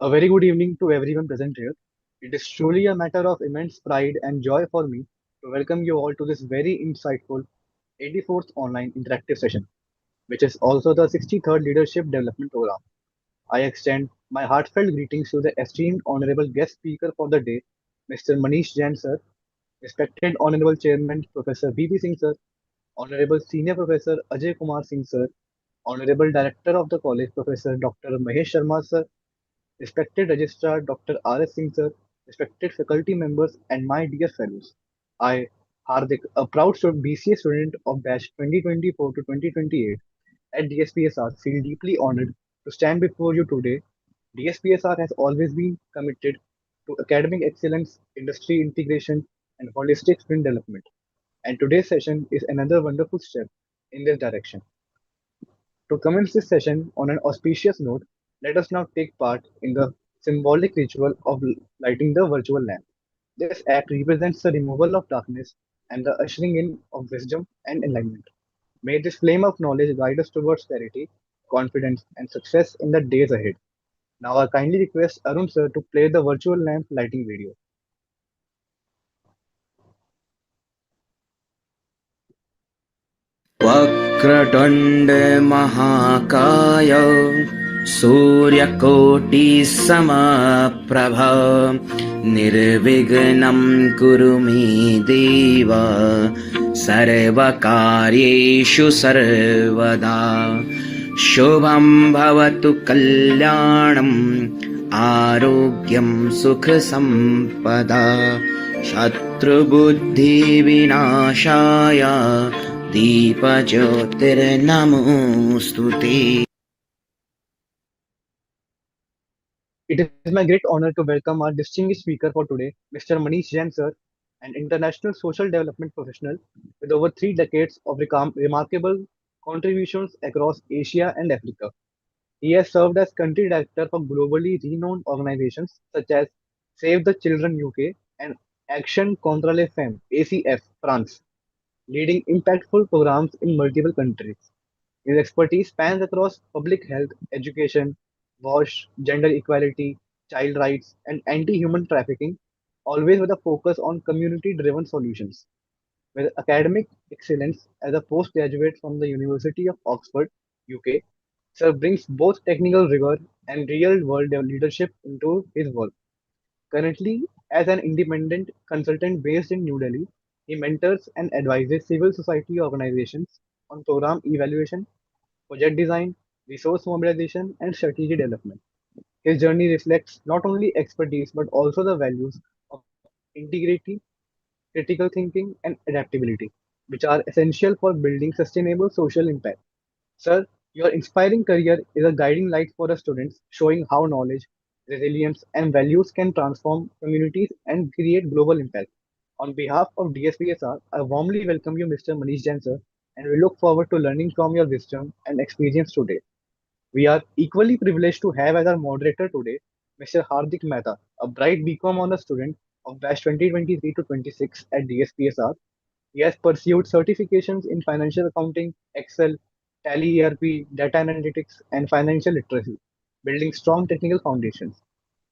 A very good evening to everyone present here. It is truly a matter of immense pride and joy for me to welcome you all to this very insightful 84th online interactive session, which is also the 63rd Leadership Development Program. I extend my heartfelt greetings to the esteemed Honorable Guest Speaker for the day, Mr. Manish Jain sir, respected Honorable Chairman Professor V.P. Singh sir, Honorable Senior Professor Ajay Kumar Singh sir, Honorable Director of the College Professor Dr. Mahesh Sharma sir, respected Registrar Dr. R.S. Singh sir, respected faculty members, and my dear fellows. I, Hardik, a proud BCA student of batch 2024 to 2028 at DSPSR, feel deeply honored to stand before you today. DSPSR has always been committed to academic excellence, industry integration, and holistic student development. And today's session is another wonderful step in this direction. To commence this session on an auspicious note, let us now take part in the symbolic ritual of lighting the virtual lamp. This act represents the removal of darkness and the ushering in of wisdom and enlightenment. May this flame of knowledge guide us towards clarity, confidence, and success in the days ahead. Now, I kindly request Arun sir to play the virtual lamp lighting video. वक्रतुण्ड महाकाय सूर्यकोटिसमप्रभ निर्विघ्नं कुरु मे देव सर्वकार्येषु सर्वदा शुभं भवतु कल्याणम् आरोग्यं सुखसम्पदा शत्रुबुद्धिविनाशाय दीपज्योतिर्नमोऽस्तु ते। It is my great honor to welcome our distinguished speaker for today, Mr. Manish Jain sir, an international social development professional with over 3 decades of remarkable contributions across Asia and Africa. He has served as country director for globally renowned organizations such as Save the Children UK and Action contre les Femmes (ACF) France, leading impactful programs in multiple countries. His expertise spans across public health, education, WASH, gender equality, child rights, and anti-human trafficking, always with a focus on community-driven solutions. With academic excellence as a postgraduate from the University of Oxford, UK, Sir brings both technical rigor and real-world leadership into his work. Currently, as an independent consultant based in New Delhi, he mentors and advises civil society organizations on program evaluation, project design, resource mobilization, and strategy development. His journey reflects not only expertise but also the values of integrity, critical thinking, and adaptability, which are essential for building sustainable social impact. Sir, your inspiring career is a guiding light for the students, showing how knowledge, resilience, and values can transform communities and create global impact. On behalf of DSPSR, I warmly welcome you, Mr. Manish Jain, sir, and we look forward to learning from your wisdom and experience today. We are equally privileged to have as our moderator today Mr. Hardik Mehta, a bright BCom honor student of batch 2023 to 26 at DSPSR. He has pursued certifications in financial accounting, Excel, Tally ERP, data analytics, and financial literacy, building strong technical foundations.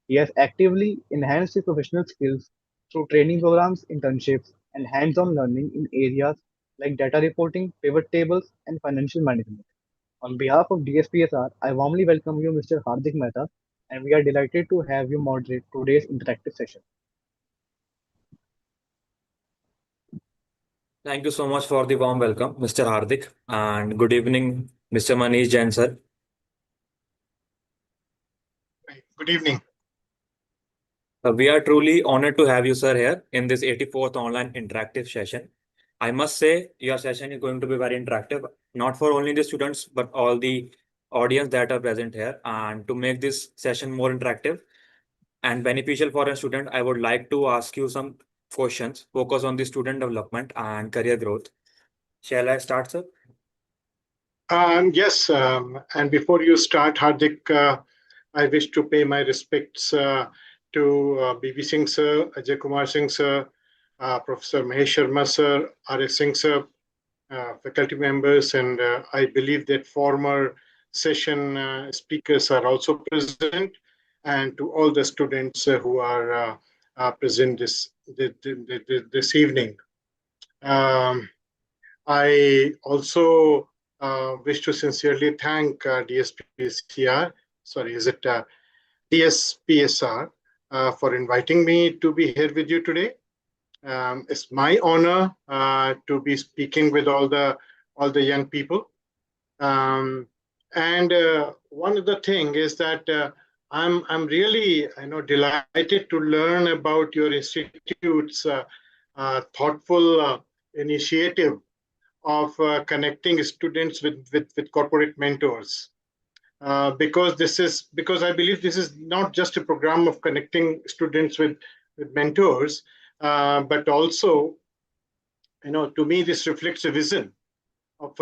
He has actively enhanced his professional skills through training programs, internships, and hands on learning in areas like data reporting, pivot tables, and financial management. On behalf of DSPSR, I warmly welcome you, Mr. Hardik Mehta, and we are delighted to have you moderate today's interactive session. Thank you so much for the warm welcome, Mr. Hardik, and good evening, Mr. Manish Jain, sir. Good evening. We are truly honored to have you, sir, here in this 84th online interactive session. I must say, your session is going to be very interactive, not for only the students, but all the audience that are present here. And to make this session more interactive and beneficial for a student, I would like to ask you some questions, focus on the student development and career growth. Shall I start, sir? Yes, and before you start, Hardik, I wish to pay my respects to B.B. Singh sir, Ajay Kumar Singh sir, Professor Mahesh Sharma sir, R.S. Singh sir, faculty members, and I believe that former session speakers are also present. and to all the students who are present this evening. Um, I also wish to sincerely thank DSPSCR, sorry, is it DSPSR, for inviting me to be here with you today. It's my honor to be speaking with all the young people. Um, and one of the thing is that I'm really delighted to learn about your institute's thoughtful initiative of connecting students with corporate mentors. Because I believe this is not just a program of connecting students with mentors, but also, to me, this reflects a vision of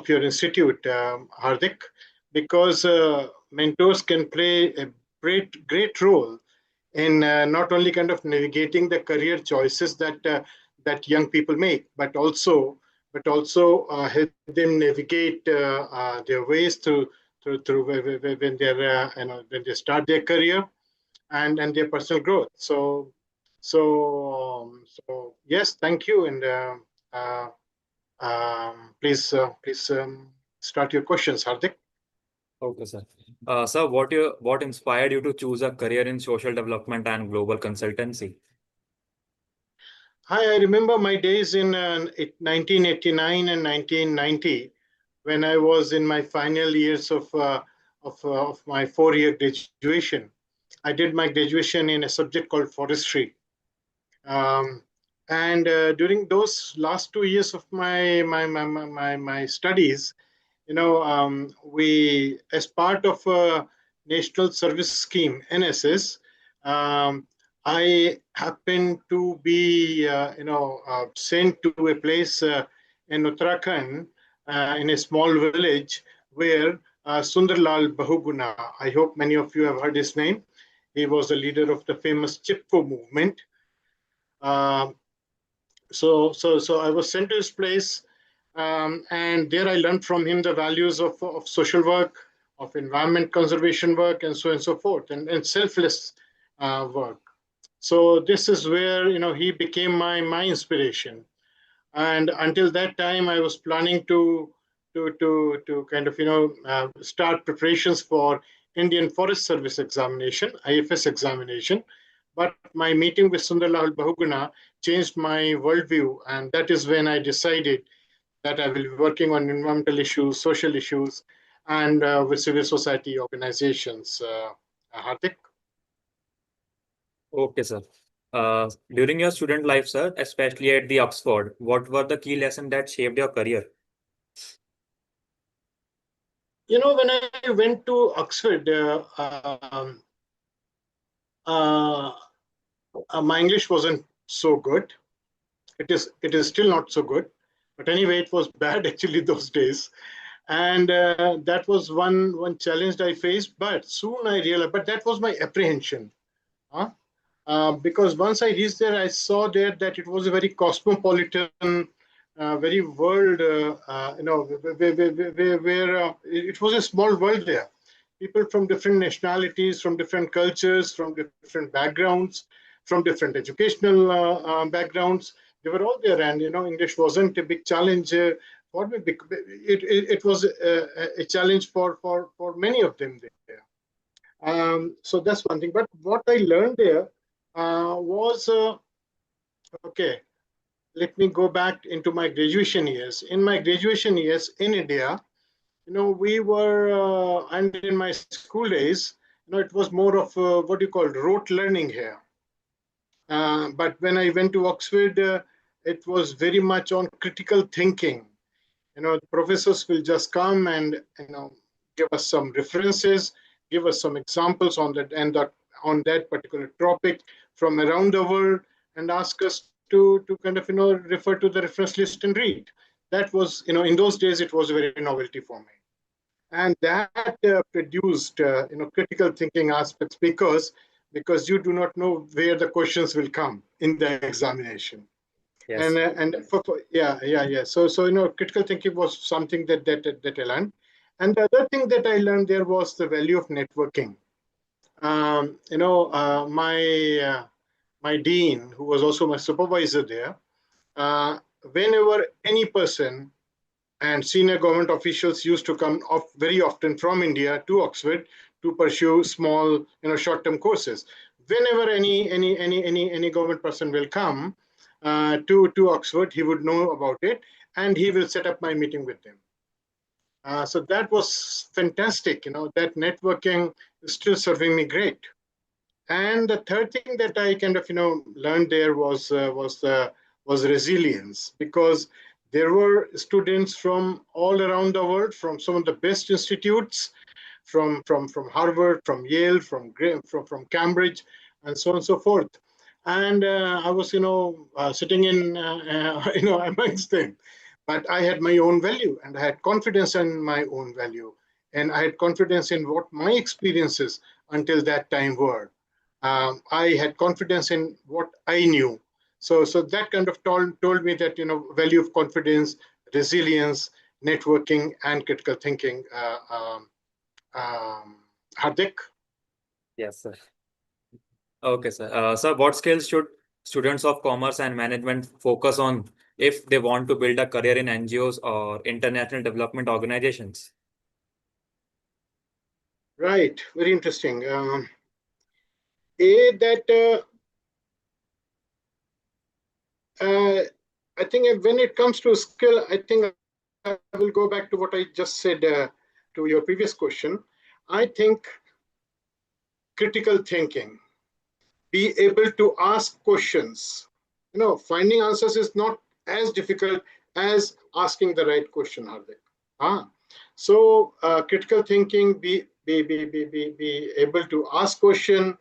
your institute, Hardik, because mentors can play a great role in not only kind of navigating the career choices that young people make, but also help them navigate their ways through when they're when they start their career and their personal growth. So yes, thank you, and uh, please start your questions, Hardik. Okay, sir. Sir, what inspired you to choose a career in social development and global consultancy? Hi, I remember my days in 1989 and 1990 when I was in my final years of my 4-year graduation. I did my graduation in a subject called forestry. Um, and during those last 2 years of my studies, we, as part of a national service scheme, NSS, um, I happened to be sent to a place in Uttarakhand, in a small village where Sundarlal Bahuguna, I hope many of you have heard his name. He was the leader of the famous Chipko movement. um, so I was sent to his place, and there I learned from him the values of social work, of environment conservation work, and so on and so forth, and selfless work. So this is where he became my inspiration. And until that time, I was planning to kind of start preparations for Indian Forest Service examination, IFS examination. But my meeting with Sundarlal Bahuguna changed my worldview, and that is when I decided that I will be working on environmental issues, social issues, and with civil society organizations. Hardik? Okay, sir. During your student life, sir, especially at the Oxford, what were the key lessons that shaped your career? When I went to Oxford, uh, my English wasn't so good. It is still not so good, but anyway, it was bad actually those days, and that was one challenge I faced. But soon I realized, but that was my apprehension, huh? Because once I reached there, I saw there that it was a very cosmopolitan, very world, where it was a small world there. People from different nationalities, from different cultures, from different backgrounds, from different educational backgrounds. They were all there, and English wasn't a big challenge for me. It was a challenge for many of them there. So that's one thing. But what I learned there was okay. Let me go back into my graduation years. In my graduation years in India, we were, and in my school days, it was more of what you call rote learning here. But when I went to Oxford, it was very much on critical thinking. The professors will just come and give us some references, give us some examples on that particular topic from around the world, and ask us to kind of refer to the reference list and read. That was, in those days, it was a very novelty for me, and that produced critical thinking aspects, because you do not know where the questions will come in the examination. And Yes. yeah. So critical thinking was something that I learned. And the other thing that I learned there was the value of networking. my dean, who was also my supervisor there, whenever any person and senior government officials used to come off very often from India to Oxford to pursue small, short-term courses. Whenever any government person will come to Oxford, he would know about it, and he will set up my meeting with them. So that was fantastic. That networking is still serving me great. And the third thing that I kind of learned there was resilience, because there were students from all around the world, from some of the best institutes, from Harvard, from Yale, from Cambridge, and so on and so forth. And I was sitting in amongst them, but I had my own value, and I had confidence in my own value, and I had confidence in what my experiences until that time were. I had confidence in what I knew. So that kind of told me that value of confidence, resilience, networking, and critical thinking. Hardik. Yes, sir. Okay, sir. Sir, what skills should students of commerce and management focus on if they want to build a career in NGOs or international development organizations? Right, very interesting. A that I think when it comes to skill, I think I will go back to what I just said to your previous question. I think critical thinking, be able to ask questions. Finding answers is not as difficult as asking the right question, Hardik. So critical thinking, be able to ask question.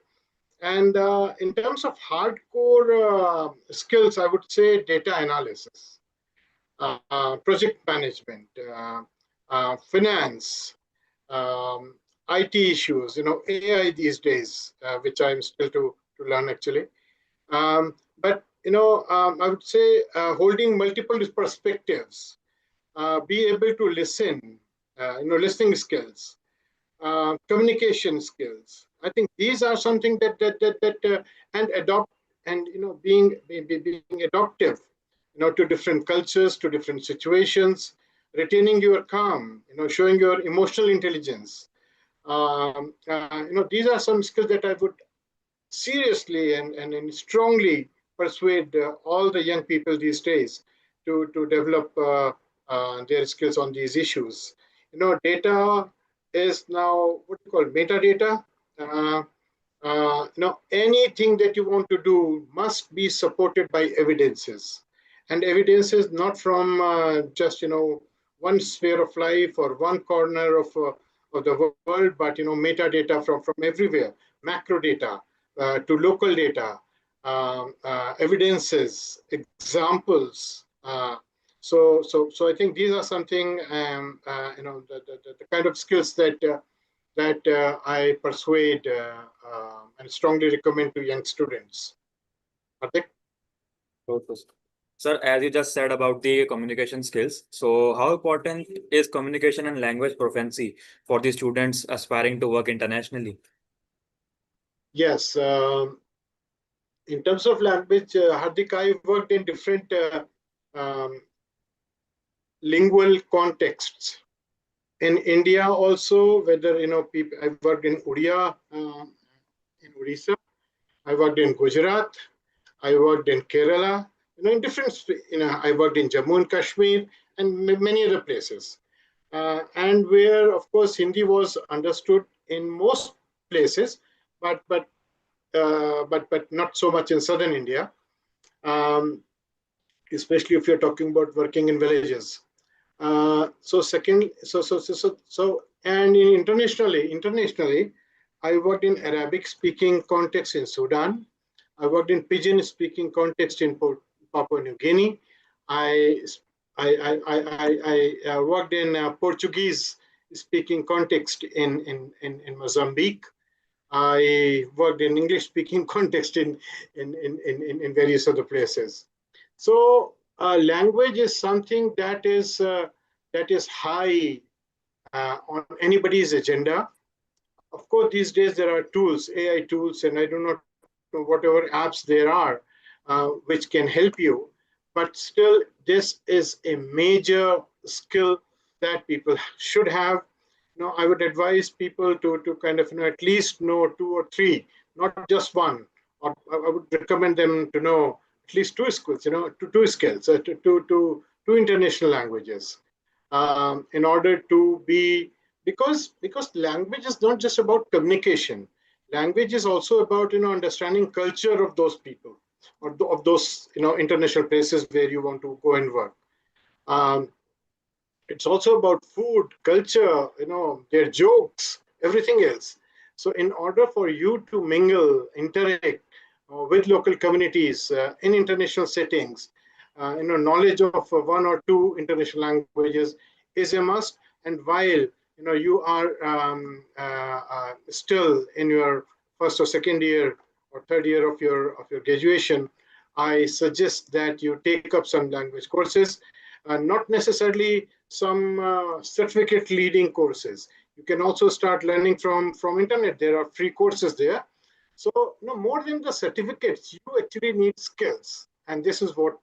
And in terms of hardcore skills, I would say data analysis, project management, finance, IT issues, AI these days, which I'm still to learn actually. But I would say holding multiple perspectives, be able to listen, listening skills, communication skills. I think these are something that and adopt, and being adaptive, to different cultures, to different situations, retaining your calm, showing your emotional intelligence. These are some skills that I would seriously and strongly persuade all the young people these days to develop their skills on these issues. Data is now what you call metadata. Anything that you want to do must be supported by evidences, and evidences not from just one sphere of life or one corner of the world, but metadata from everywhere, macro data to local data, evidences, examples. So I think these are something the kind of skills that I persuade and strongly recommend to young students. Hardik? Sir, as you just said about the communication skills, so how important is communication and language proficiency for the students aspiring to work internationally? Yes. In terms of language, Hardik, I worked in different um, lingual contexts. In India also, whether people, I worked in Odia, in Odisha. I worked in Gujarat. I worked in Kerala. In different, I worked in Jammu and Kashmir and many other places. And where, of course, Hindi was understood in most places, but not so much in southern India. Especially if you're talking about working in villages. And internationally, I worked in Arabic-speaking context in Sudan. I worked in Pidgin-speaking context in Papua New Guinea. I worked in Portuguese-speaking context in Mozambique. I worked in English-speaking context in various other places. So language is something that is high on anybody's agenda. Of course, these days there are tools, AI tools, and I do not know whatever apps there are which can help you. But still, this is a major skill that people should have. I would advise people to kind of at least know two or three, not just one. Or I would recommend them to know at least two skills. Two skills, two international languages, in order to be, because language is not just about communication. Language is also about understanding culture of those people, or of those international places where you want to go and work. um, it's also about food, culture, their jokes, everything else. So in order for you to mingle, interact with local communities in international settings, knowledge of one or two international languages is a must. And while you are still in your first or second year or third year of your graduation, I suggest that you take up some language courses, not necessarily some certificate leading courses. You can also start learning from internet. There are free courses there. So more than the certificates, you actually need skills, and this is what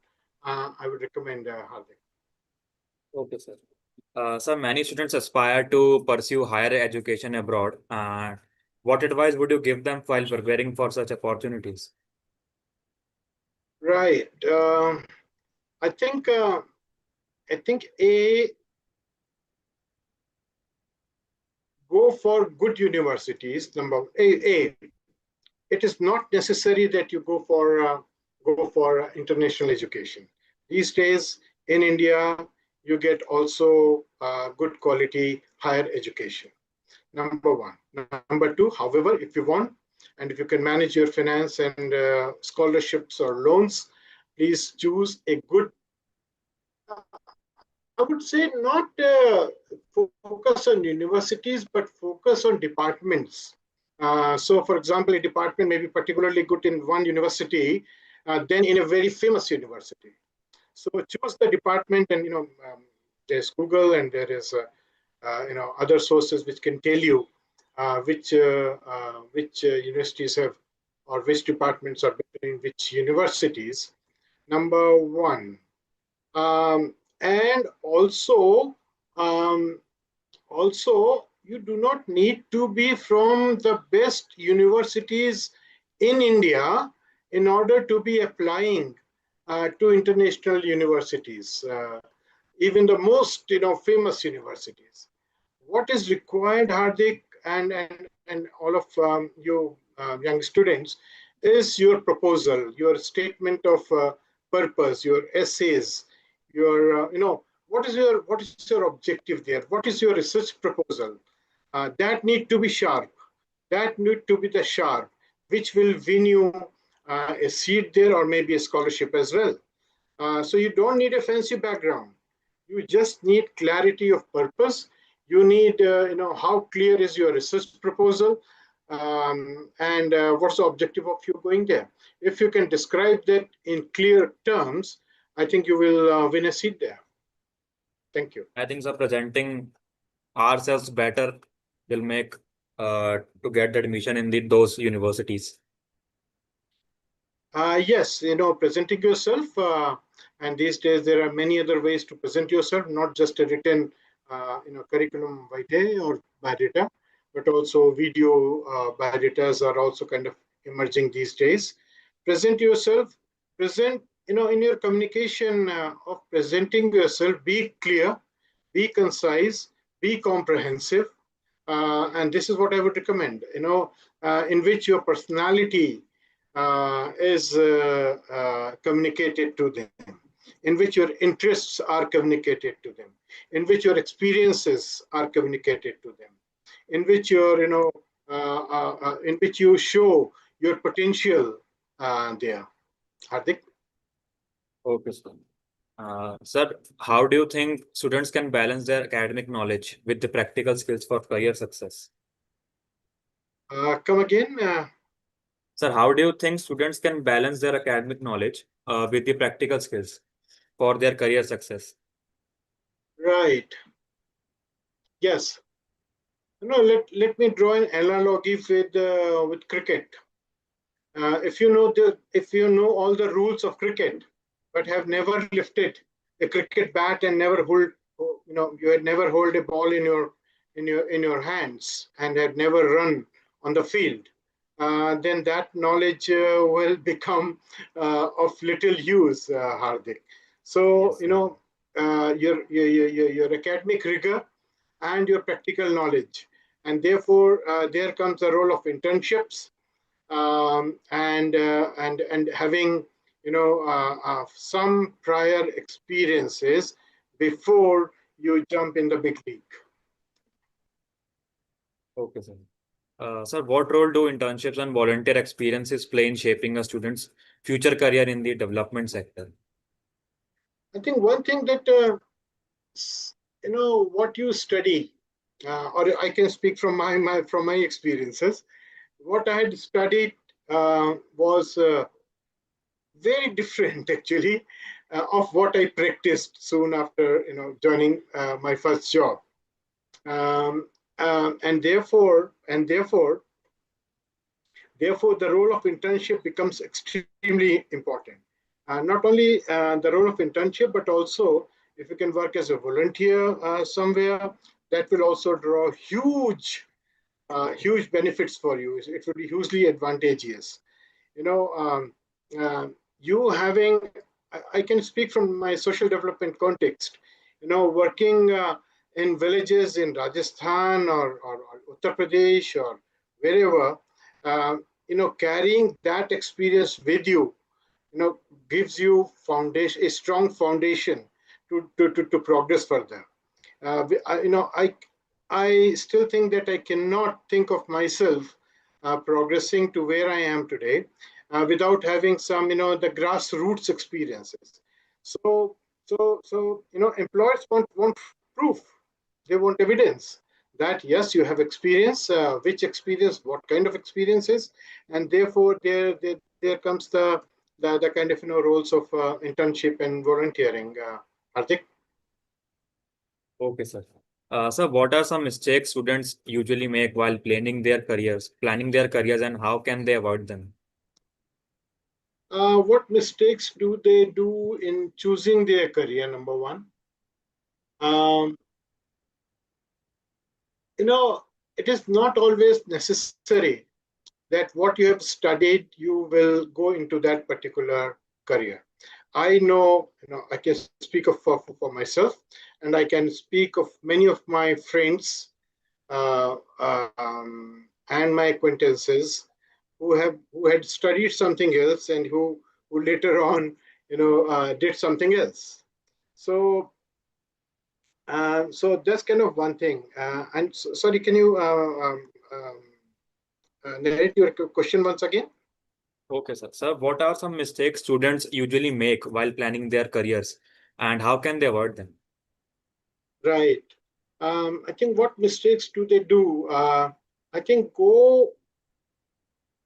I would recommend, Hardik. Okay, sir. Sir, many students aspire to pursue higher education abroad. What advice would you give them while preparing for such opportunities? Right. I think I think a go for good universities. Number a it is not necessary that you go for international education. These days in India, you get also good quality higher education. Number one. Number two, however, if you want, and if you can manage your finance and scholarships or loans, please choose a good, I would say, not focus on universities, but focus on departments. So, for example, a department may be particularly good in one university, then in a very famous university. So, choose the department, and there's Google, and there is other sources which can tell you which universities have, or which departments are better in which universities. Number one. And um, also you do not need to be from the best universities in India in order to be applying to international universities, even the most famous universities. What is required, Hardik, and all of you young students, is your proposal, your statement of purpose, your essays, your what is your objective there? What is your research proposal? That need to be sharp. That need to be the sharp, which will win you a seat there, or maybe a scholarship as well. So you don't need a fancy background. You just need clarity of purpose. You need, how clear is your research proposal, and what's the objective of you going there. If you can describe that in clear terms, I think you will win a seat there. Thank you. I think, sir, presenting ourselves better will make to get the admission in those universities. Yes, presenting yourself, and these days there are many other ways to present yourself, not just a written, curriculum vitae or biodata, but also video biodatas are also kind of emerging these days. Present yourself, present, in your communication of presenting yourself, be clear, be concise, be comprehensive, and this is what I would recommend. In which your personality is communicated to them, in which your interests are communicated to them, in which your experiences are communicated to them, in which in which you show your potential there. Hardik? Okay, sir. Sir, how do you think students can balance their academic knowledge with the practical skills for career success? Come again? Sir, how do you think students can balance their academic knowledge with the practical skills for their career success? Right. Yes. Let me draw an analogy with cricket. If you know all the rules of cricket, but have never lifted a cricket bat and never you had never hold a ball in your hands and had never run on the field, then that knowledge will become of little use, Hardik. So Yes, sir. your academic rigor and your practical knowledge, and therefore there comes the role of internships, and having some prior experiences before you jump in the big league. Okay, sir. Sir, what role do internships and volunteer experiences play in shaping a student's future career in the development sector? I think one thing that what you study, or I can speak from my experiences. What I had studied was very different actually of what I practiced soon after joining my first job. Um, and therefore, the role of internship becomes extremely important. Not only the role of internship, but also if you can work as a volunteer somewhere, that will also draw huge benefits for you. It will be hugely advantageous. You know, you having, I can speak from my social development context. Working in villages in Rajasthan or Uttar Pradesh or wherever, carrying that experience with you, gives you foundation, a strong foundation to progress further. I still think that I cannot think of myself progressing to where I am today without having some, the grassroots experiences. So, employers want proof. They want evidence that yes, you have experience. Which experience? What kind of experiences? And therefore, there comes the kind of roles of internship and volunteering. Hardik? Okay, sir. Sir, what are some mistakes students usually make while planning their careers, and how can they avoid them? What mistakes do they do in choosing their career? Number one, um, you know, it is not always necessary that what you have studied, you will go into that particular career. I know, I can speak for myself, and I can speak of many of my friends and my acquaintances who had studied something else and who later on did something else. So so that's kind of one thing. And sorry, can you narrate your question once again? Okay, sir. Sir, what are some mistakes students usually make while planning their careers, and how can they avoid them? Right. I think what mistakes do they do? I think go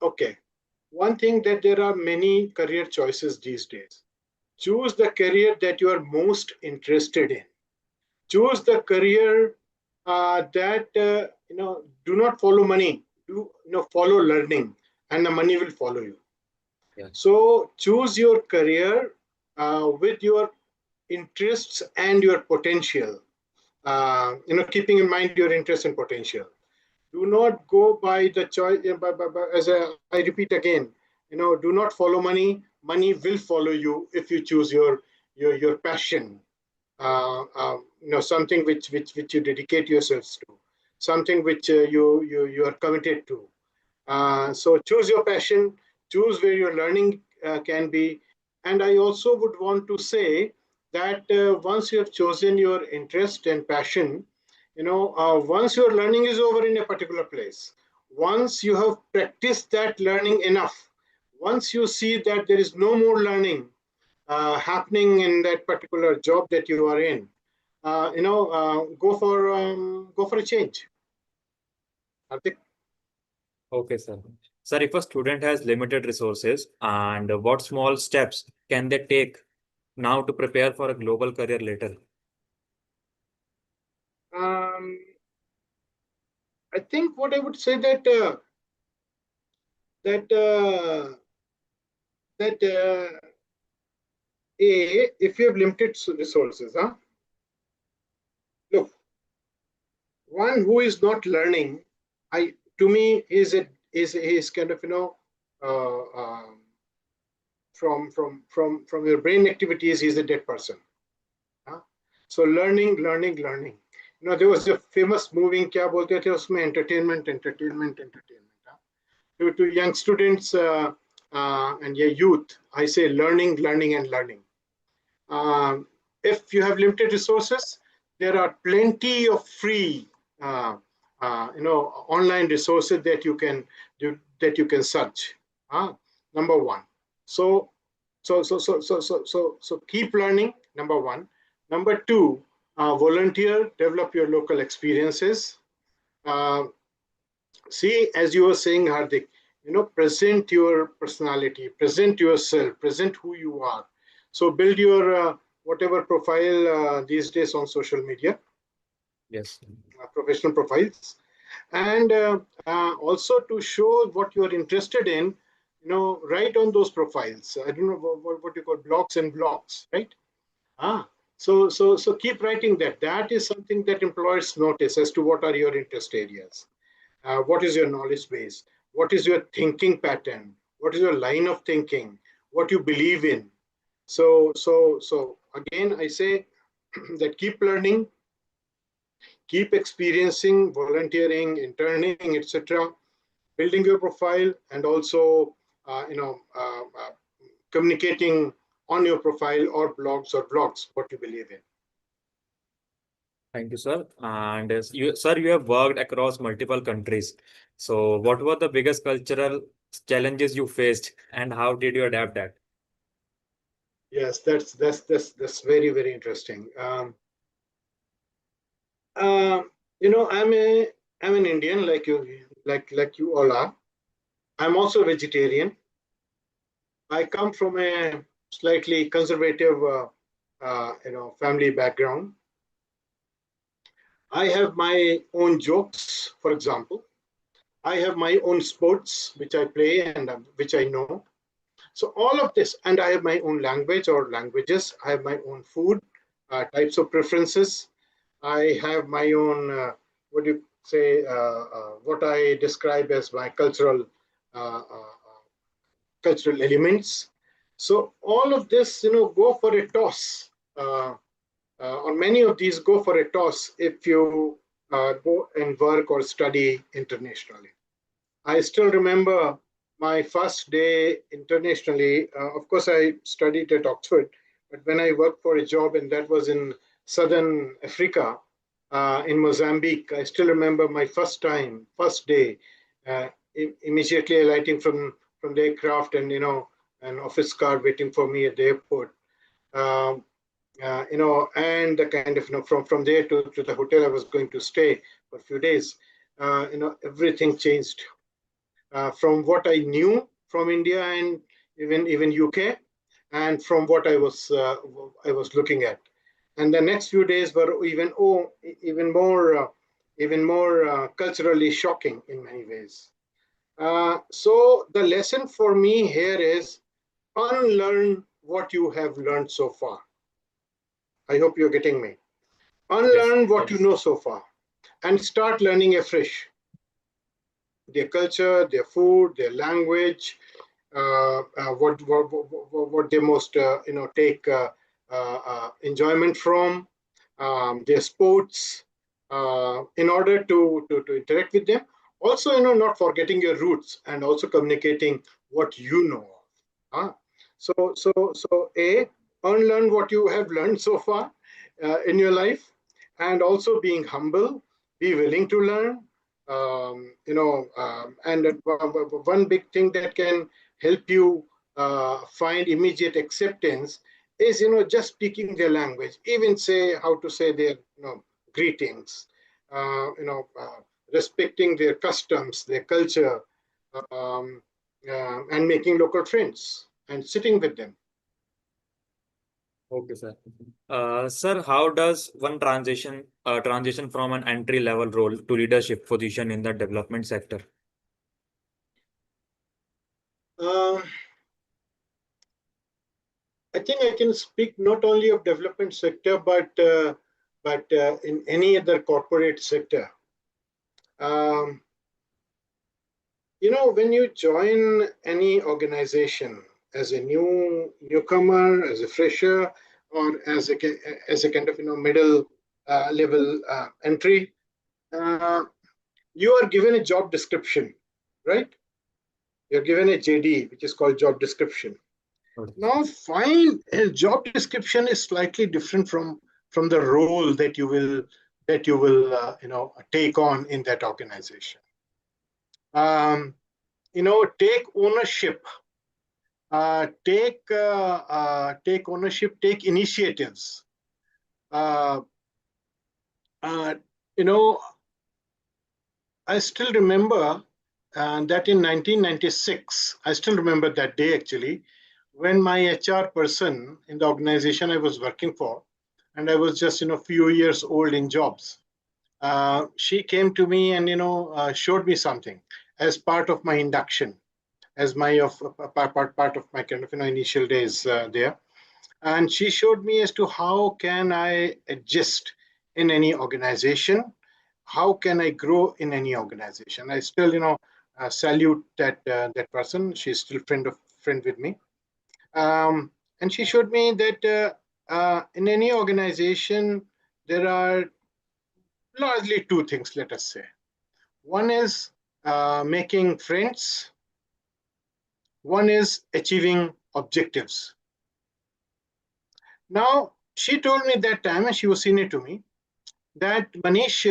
okay. One thing that there are many career choices these days. Choose the career that you are most interested in. Choose the career that do not follow money. Do follow learning, and the money will follow you. Yeah. So choose your career with your interests and your potential. Keeping in mind your interest and potential. Do not go by the choice. I repeat again, do not follow money. Money will follow you if you choose your passion. Something which you dedicate yourselves to, something which you are committed to. So choose your passion, choose where your learning can be. And I also would want to say that once you have chosen your interest and passion, once your learning is over in a particular place, once you have practiced that learning enough, once you see that there is no more learning happening in that particular job that you are in, go for a change. Hardik? Okay, sir. Sir, if a student has limited resources, and what small steps can they take now to prepare for a global career later? Um, I think what I would say that that that if you have limited resources, look, one who is not learning, to me is kind of uh, um, from your brain activities, he's a dead person. Huh? So learning. There was a famous moving क्या बोलते थे उसमें entertainment. Huh? To young students and youth, I say learning and learning. Um, if you have limited resources, there are plenty of free, online resources that you can do, that you can search. Number one. So, so keep learning. Number one. Number two, volunteer, develop your local experiences. Uh, See, as you were saying, Hardik, present your personality, present yourself, present who you are. So build your whatever profile these days on social media, Yes. professional profiles, and also to show what you are interested in. Write on those profiles. I don't know what you call blogs and blogs, right? So keep writing that. That is something that employers notice as to what are your interest areas. What is your knowledge base? What is your thinking pattern? What is your line of thinking? What you believe in? So again, I say that keep learning, keep experiencing, volunteering, interning, etc., building your profile, and also communicating on your profile or blogs what you believe in. Thank you, sir. And sir, you have worked across multiple countries. So, what were the biggest cultural challenges you faced, and how did you adapt that? Yes, that's very very interesting. I'm an Indian like you all are. I'm also a vegetarian. I come from a slightly conservative family background. I have my own jokes, for example. I have my own sports which I play and which I know. So all of this, and I have my own language or languages. I have my own food types of preferences. I have my own, what do you say, what I describe as my cultural elements. So all of this, go for a toss. On many of these, go for a toss if you go and work or study internationally. I still remember my first day internationally. Of course, I studied at Oxford, but when I worked for a job, and that was in southern Africa, in Mozambique, I still remember my first day, immediately alighting from the aircraft, and an office car waiting for me at the airport. Um, and the kind of, from there to the hotel I was going to stay for a few days. Everything changed from what I knew from India and even UK, and from what I was looking at. And the next few days were even more culturally shocking in many ways. So the lesson for me here is unlearn what you have learned so far. I hope you're getting me. Yes. Unlearn what you Yes. know so far and start learning afresh. Their culture, their food, their language, what they most take enjoyment from, their sports, in order to interact with them. Also, not forgetting your roots and also communicating what you know of. So unlearn what you have learned so far in your life, and also being humble, be willing to learn. And one big thing that can help you find immediate acceptance is just speaking their language, even say how to say their greetings, uh, you know uh, respecting their customs, their culture, um, and making local friends and sitting with them. Okay, sir. Sir, how does one transition from an entry level role to leadership position in the development sector? Uh, I think I can speak not only of development sector, but in any other corporate sector. Um, when you join any organization as a newcomer, as a fresher, or as a kind of middle level entry, uh, you are given a job description, right? You're given a JD, which is called job description. Now, fine, a job description is slightly different from the role that you will take on in that organization. Um, take ownership, take ownership, take initiatives. Uh, uh, you know, I still remember that in 1996, I still remember that day actually, when my HR person in the organization I was working for, and I was just few years old in jobs. She came to me and showed me something as part of my induction, as my part of my kind of initial days there, and she showed me as to how can I adjust in any organization, how can I grow in any organization. I still salute that person. She's still friend with me, and she showed me that in any organization there are largely two things, let us say. One is making friends, one is achieving objectives. Now, she told me that time, and she was senior to me, that Manish,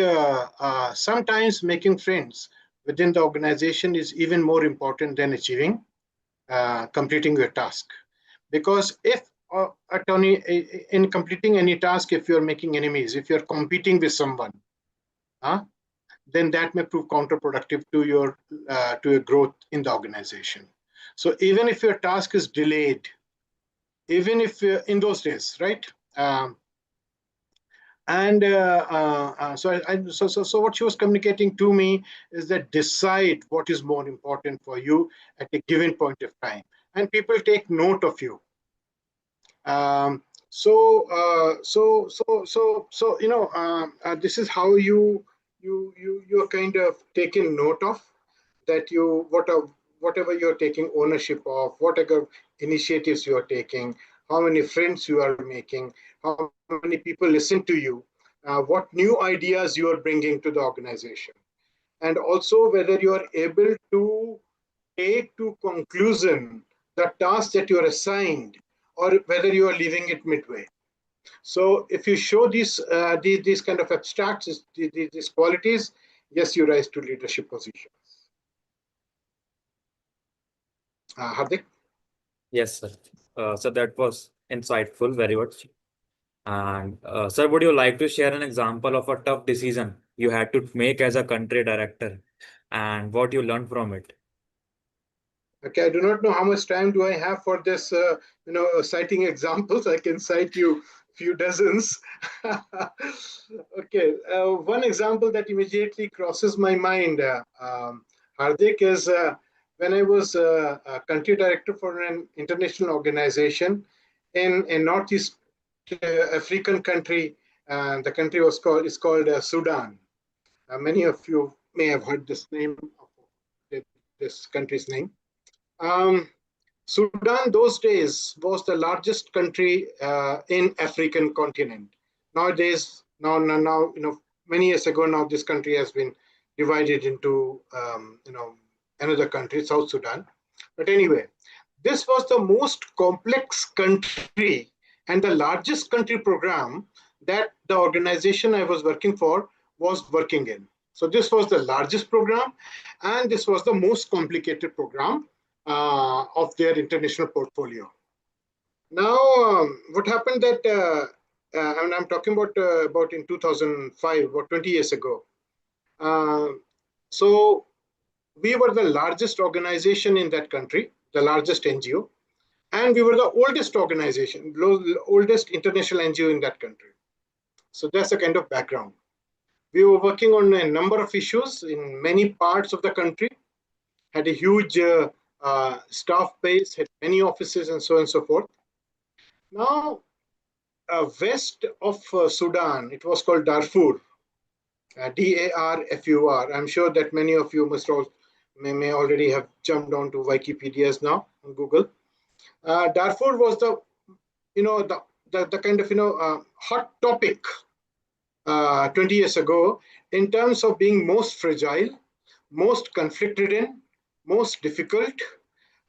sometimes making friends within the organization is even more important than achieving, completing your task. Because if attorney in completing any task, if you're making enemies, if you're competing with someone, then that may prove counterproductive to your growth in the organization. So even if your task is delayed, even if in those days, right? And so what she was communicating to me is that decide what is more important for you at a given point of time, and people take note of you. This is how you're kind of taken note of, that whatever you're taking ownership of, whatever initiatives you are taking, how many friends you are making, how many people listen to you, what new ideas you are bringing to the organization, and also whether you are able to take to conclusion the task that you are assigned, or whether you are leaving it midway. So if you show these kind of abstracts, these qualities, yes, you rise to leadership positions. Hardik? Yes, sir. So that was insightful, very much. And sir, would you like to share an example of a tough decision you had to make as a country director and what you learned from it? Okay, I do not know how much time do I have for this, citing examples. I can cite you few dozens. Okay, one example that immediately crosses my mind, Hardik, is when I was a country director for an international organization in a Northeast African country. The country is called Sudan. Many of you may have heard this country's name. Um, Sudan those days was the largest country in African continent. Nowadays, now, many years ago now, this country has been divided into, another country, South Sudan. But anyway, this was the most complex country and the largest country program that the organization I was working for was working in. So this was the largest program, and this was the most complicated program of their international portfolio. Now, what happened that, and I'm talking about in 2005, about 20 years ago. Uh, so we were the largest organization in that country, the largest NGO, And we were the oldest organization, oldest international NGO in that country. So that's a kind of background. We were working on a number of issues in many parts of the country, had a huge staff base, had many offices, and so on and so forth. Now, west of Sudan, it was called Darfur, Darfur. I'm sure that many of you may already have jumped onto Wikipedia's now on Google. Darfur was the kind of hot topic 20 years ago in terms of being most fragile, most conflict-ridden, most difficult,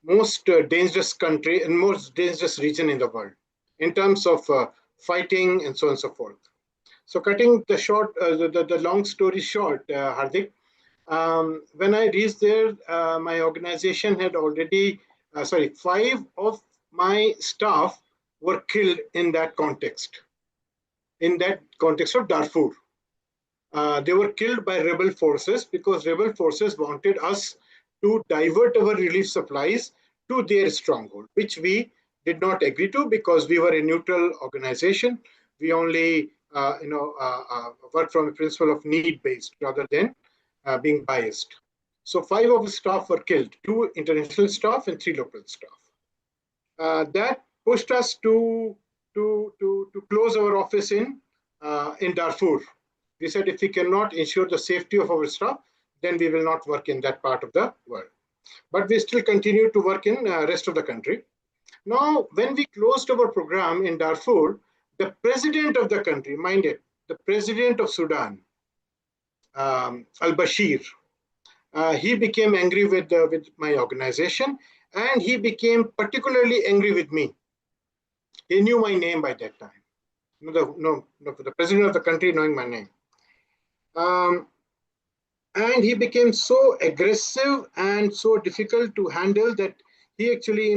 most dangerous country and most dangerous region in the world in terms of fighting and so on and so forth. So cutting the long story short, Hardik, when I reached there, my organization had already, 5 of my staff were killed in that context of Darfur. They were killed by rebel forces because rebel forces wanted us to divert our relief supplies to their stronghold, which we did not agree to because we were a neutral organization. We only work from a principle of need-based rather than being biased. So 5 of the staff were killed, 2 international staff and 3 local staff. That pushed us to close our office in Darfur. We said if we cannot ensure the safety of our staff, then we will not work in that part of the world. But we still continue to work in rest of the country. Now, when we closed our program in Darfur, the president of the country, mind it, the president of Sudan, al-Bashir, he became angry with my organization, and he became particularly angry with me. He knew my name by that time. The president of the country knowing my name. And he became so aggressive and so difficult to handle that he actually,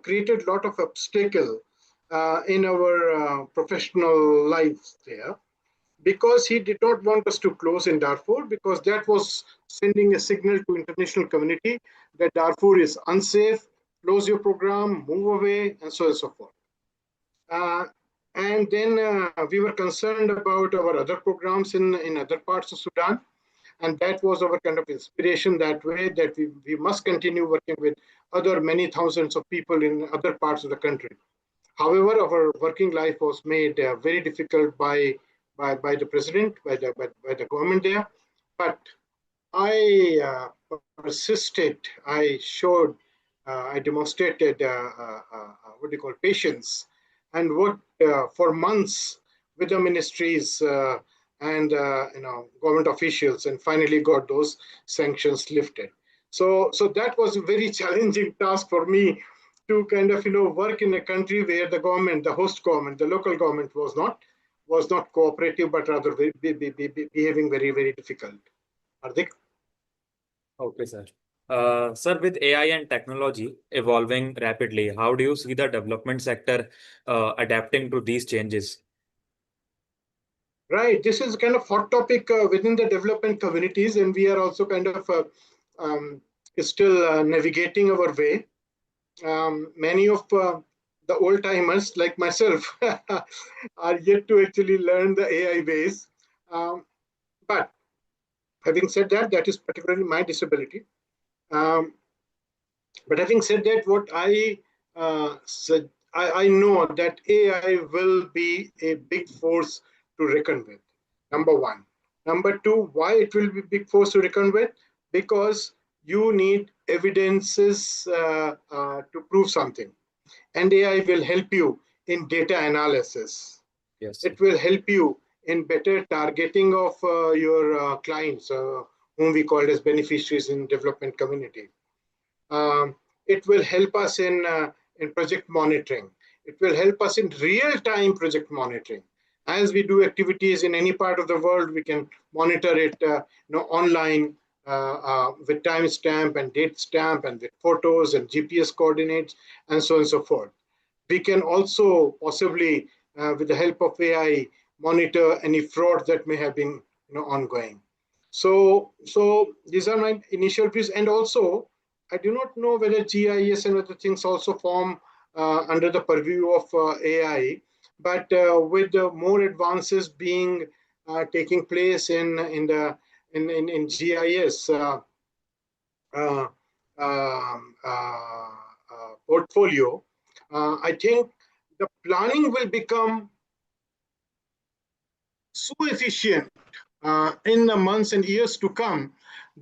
created a lot of obstacle in our professional lives there, because he did not want us to close in Darfur, because that was sending a signal to international community that Darfur is unsafe, close your program, move away, and so on and so forth. And then we were concerned about our other programs in other parts of Sudan. And that was our kind of inspiration that way, that we must continue working with other many thousands of people in other parts of the country. However, our working life was made very difficult by the president, by the government there. But I persisted, I showed, I demonstrated what do you call patience, and worked for months with the ministries and government officials, and finally got those sanctions lifted. So that was a very challenging task for me to kind of work in a country where the government, the host government, the local government was not cooperative, but rather behaving very, very difficult. Hardik? Okay, sir. Sir, with AI and technology evolving rapidly, how do you see the development sector adapting to these changes? Right. This is kind of hot topic within the development communities, and we are also kind of still navigating our way. Many of the old timers like myself are yet to actually learn the AI ways. But having said that, that is particularly my disability. But having said that, what said, I know that AI will be a big force to reckon with. Number one. Number two, why it will be a big force to reckon with? Because you need evidences to prove something. And AI will help you in data analysis. Yes. It will help you in better targeting of your clients, whom we call as beneficiaries in development community. It will help us in project monitoring. It will help us in real-time project monitoring. As we do activities in any part of the world, we can monitor it online with timestamp and date stamp and with photos and GPS coordinates and so on and so forth. We can also possibly, with the help of AI, monitor any fraud that may have been ongoing. So these are my initial views. And also, I do not know whether GIS and other things also form under the purview of AI, but with more advances being taking place in GIS uh, portfolio, I think the planning will become so efficient in the months and years to come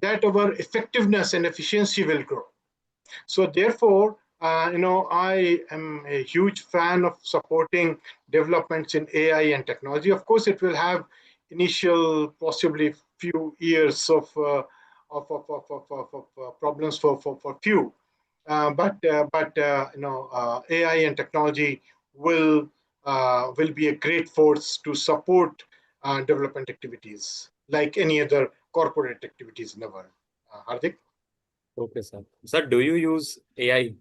that our effectiveness and efficiency will grow. So therefore, I am a huge fan of supporting developments in AI and technology. Of course, it will have initial, possibly few years of problems for few. But AI and technology will be a great force to support development activities like any other corporate activities in the world. Hardik? Okay, sir. Sir, do you use AI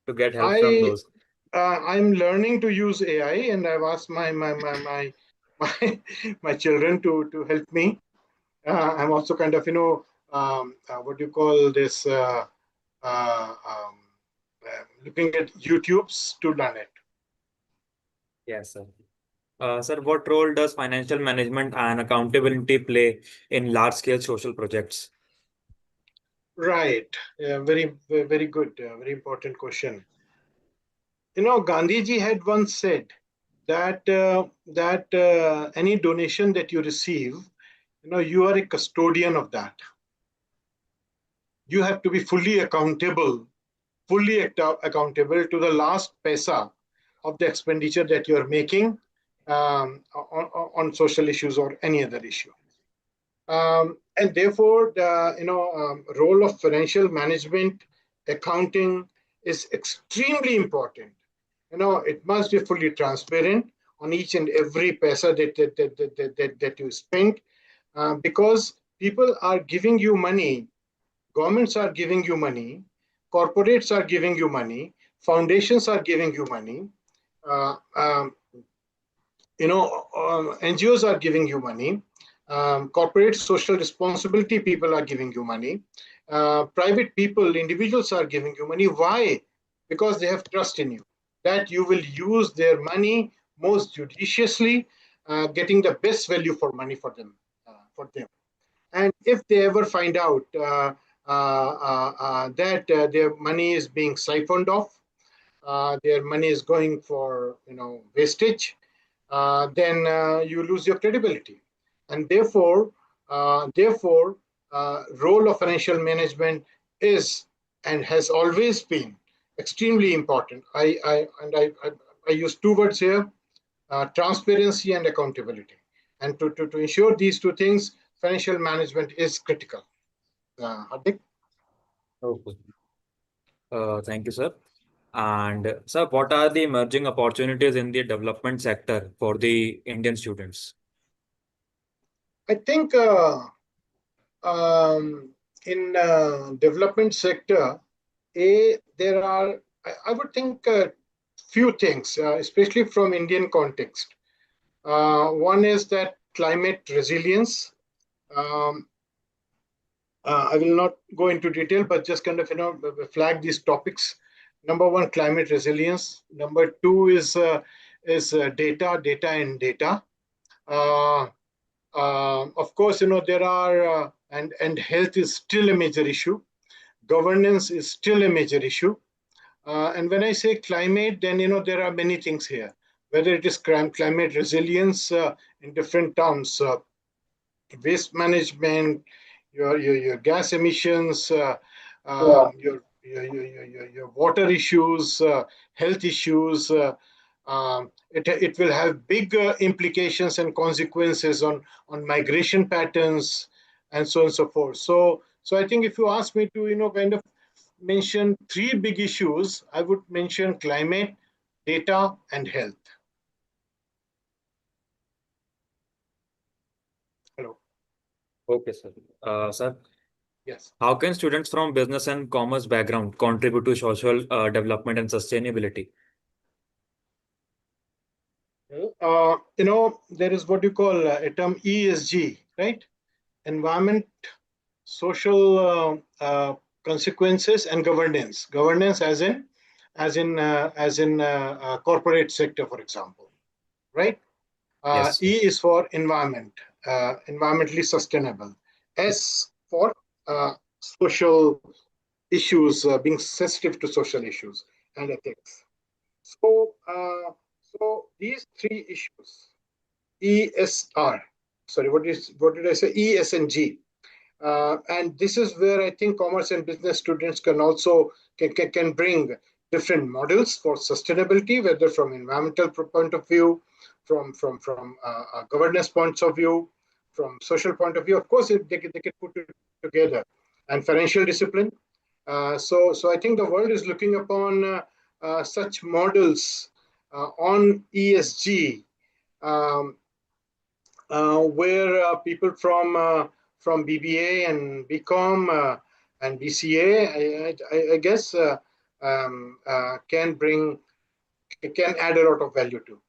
to get help from I those? I'm learning to use AI, and I've asked my my children to help me. I'm also kind of what do you call this looking at YouTube's to learn it. Yes, sir. Sir, what role does financial management and accountability play in large-scale social projects? Right. Very very good. Very important question. Gandhiji had once said that any donation that you receive, you are a custodian of that. You have to be fully accountable to the last paisa of the expenditure that you're making on social issues or any other issue. And therefore, the role of financial management, accounting is extremely important. It must be fully transparent on each and every paisa that you spend, because people are giving you money. Governments are giving you money, corporates are giving you money, foundations are giving you money, uh, um, NGOs are giving you money, corporate social responsibility people are giving you money, private people, individuals are giving you money. Why? Because they have trust in you, that you will use their money most judiciously, getting the best value for money for them. And if they ever find out that their money is being siphoned off, their money is going for wastage, then you lose your credibility. And therefore, role of financial management is and has always been extremely important. I use two words here: transparency and accountability. And to ensure these two things, financial management is critical. Hardik? Okay. Thank you, sir. And sir, what are the emerging opportunities in the development sector for the Indian students? I think in development sector, there are, I would think, few things, especially from Indian context. One is that climate resilience. Um, I will not go into detail, but just kind of flag these topics. Number one, climate resilience. Number two is data and data. Uh, of course, there are and health is still a major issue. Governance is still a major issue. And when I say climate, then there are many things here. Whether it is climate resilience in different terms, waste management, your gas emissions, your water issues, health issues. It will have big implications and consequences on migration patterns and so on and so forth. So I think if you ask me to kind of mention three big issues, I would mention climate, data, and health. Hello. Okay, sir. Sir, Yes. how can students from business and commerce background contribute to social development and sustainability? There is what you call a term ESG, right? Environment, social consequences, and governance. Governance, as in as in corporate sector, for example, right? Yes. E is for environment, environmentally sustainable. S for social issues, being sensitive to social issues and ethics. So these three issues, ESR, sorry, what did I say? ESNG. And this is where I think commerce and business students can also can bring different models for sustainability, whether from environmental point of view, from governance points of view, from social point of view. Of course, if they can put it together, and financial discipline. So I think the world is looking upon such models on ESG. Um, where people from BBA and BCom and BCA, I guess, can add a lot of value to.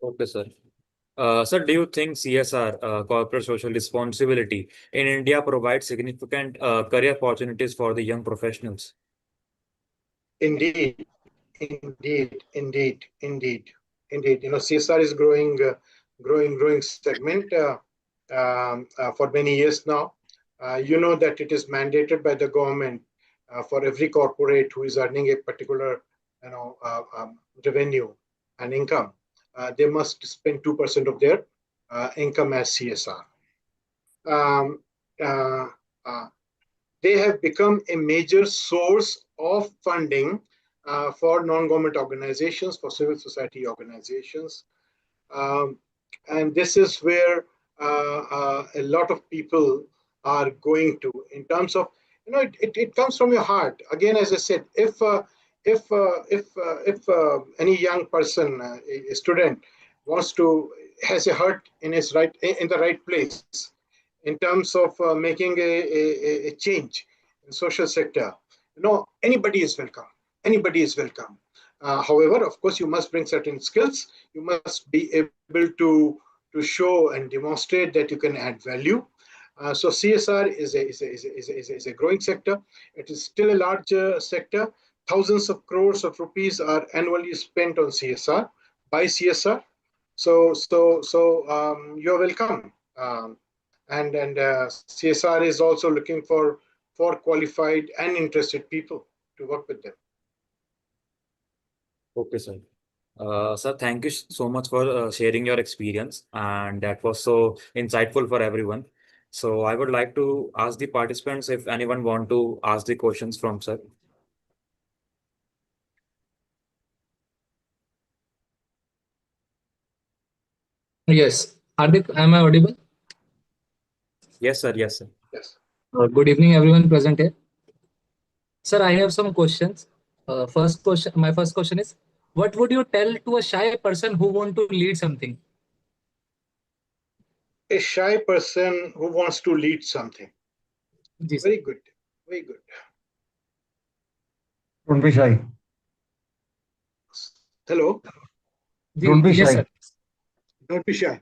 Okay, sir. Sir, do you think CSR, corporate social responsibility, in India provides significant career opportunities for the young professionals? Indeed, indeed. CSR is growing segment for many years now. You know that it is mandated by the government for every corporate who is earning a particular, revenue and income. They must spend 2% of their income as CSR. Um, uh, uh, they have become a major source of funding for non-government organizations, for civil society organizations. Um, and this is where a lot of people are going to, in terms of, it comes from your heart. Again, as I said, if any young person, a student, wants to has a heart in the right place, in terms of making a change in social sector, anybody is welcome. Anybody is welcome. However, of course, you must bring certain skills. You must be able to show and demonstrate that you can add value. So CSR is a growing sector. It is still a large sector. Thousands of crores of rupees are annually spent on CSR by CSR. So you're welcome. And CSR is also looking for qualified and interested people to work with them. Okay, sir. Sir, thank you so much for sharing your experience, and that was so insightful for everyone. So I would like to ask the participants if anyone want to ask the questions from sir. Yes. Hardik, am I audible? Yes, sir. Yes, sir. Yes. Good evening, everyone present here. Sir, I have some questions. My first question is, what would you tell to a shy person who want to lead something? A shy person who wants to lead something. Ji, sir. Very good. Very good. Don't be shy. Hello. Don't be Yes, shy. sir. Don't be shy.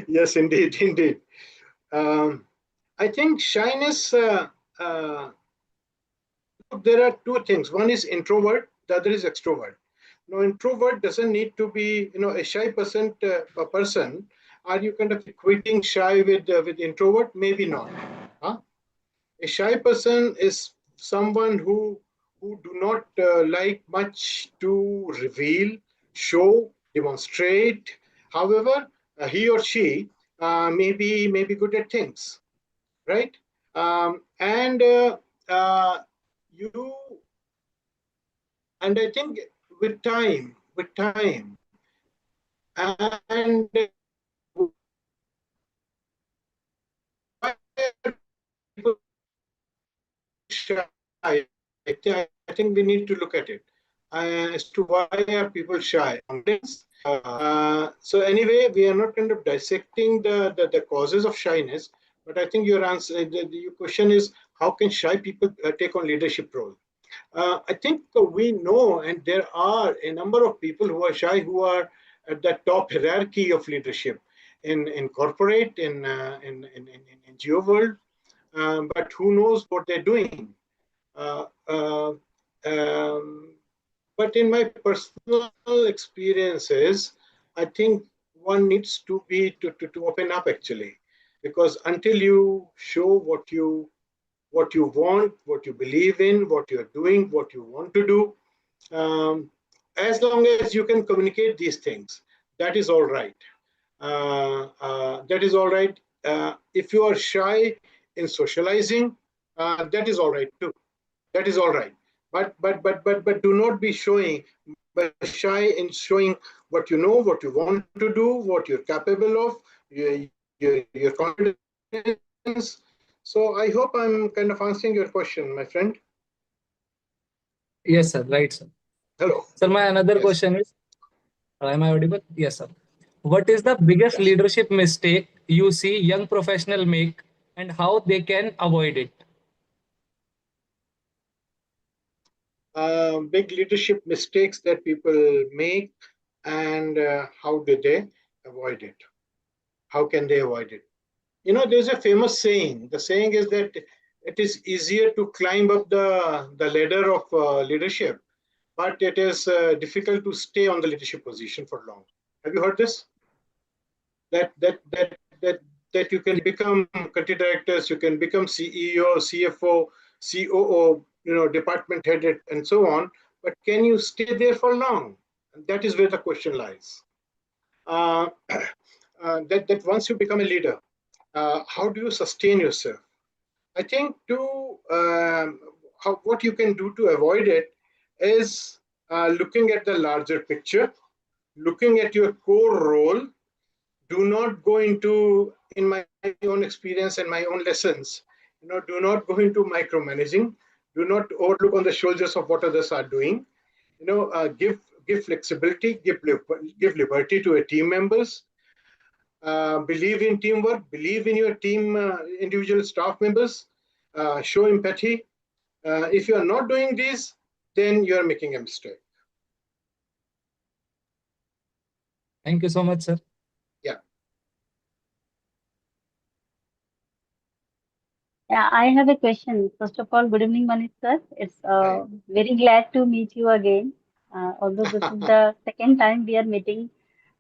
Yes, indeed. I think shyness. There are two things. One is introvert. The other is extrovert. Now, introvert doesn't need to be, a shy a person. Are you kind of equating shy with introvert? Maybe not. Huh? A shy person is someone who do not like much to reveal, show, demonstrate. However, he or she may be good at things, right? And you and I think with time, and why are people shy? I think we need to look at it as to why are people shy. So anyway, we are not kind of dissecting the causes of shyness, but I think your question is, how can shy people take on leadership role? I think we know, and there are a number of people who are shy, who are at the top hierarchy of leadership in corporate, in geo world. but who knows what they're doing. Uh, uh, um, but in my personal experiences, I think one needs to open up actually, because until you show what you want, what you believe in, what you're doing, what you want to do, um, as long as you can communicate these things, that is all right. That is all right. If you are shy in socializing, that is all right too. That is all right. But do not be shy in showing what you know, what you want to do, what you're capable of, your confidence. So I hope I'm kind of answering your question, my friend. Yes, sir. Right, sir. Hello. Sir, my another Yes. question is, am I audible? Yes, sir. What is the biggest Yes. leadership mistake you see young professional make and how they can avoid it? Big leadership mistakes that people make, and how do they avoid it? How can they avoid it? You know, there's a famous saying. The saying is that it is easier to climb up the ladder of leadership, but it is difficult to stay on the leadership position for long. Have you heard this? That you can become country directors, you can become CEO, CFO, COO, department head, and so on. But can you stay there for long? And that is where the question lies. That once you become a leader, how do you sustain yourself? I think what you can do to avoid it is looking at the larger picture, looking at your core role. Do not go into, in my own experience and my own lessons, do not go into micromanaging. Do not overlook on the shoulders of what others are doing. Give flexibility, give liberty to your team members. Believe in teamwork, believe in your team, individual staff members, show empathy. If you are not doing this, then you are making a mistake. Thank you so much, sir. Yeah. Yeah, I have a question. First of all, good evening, Manish sir. It's Hi. very glad to meet you again. Although this is the second time we are meeting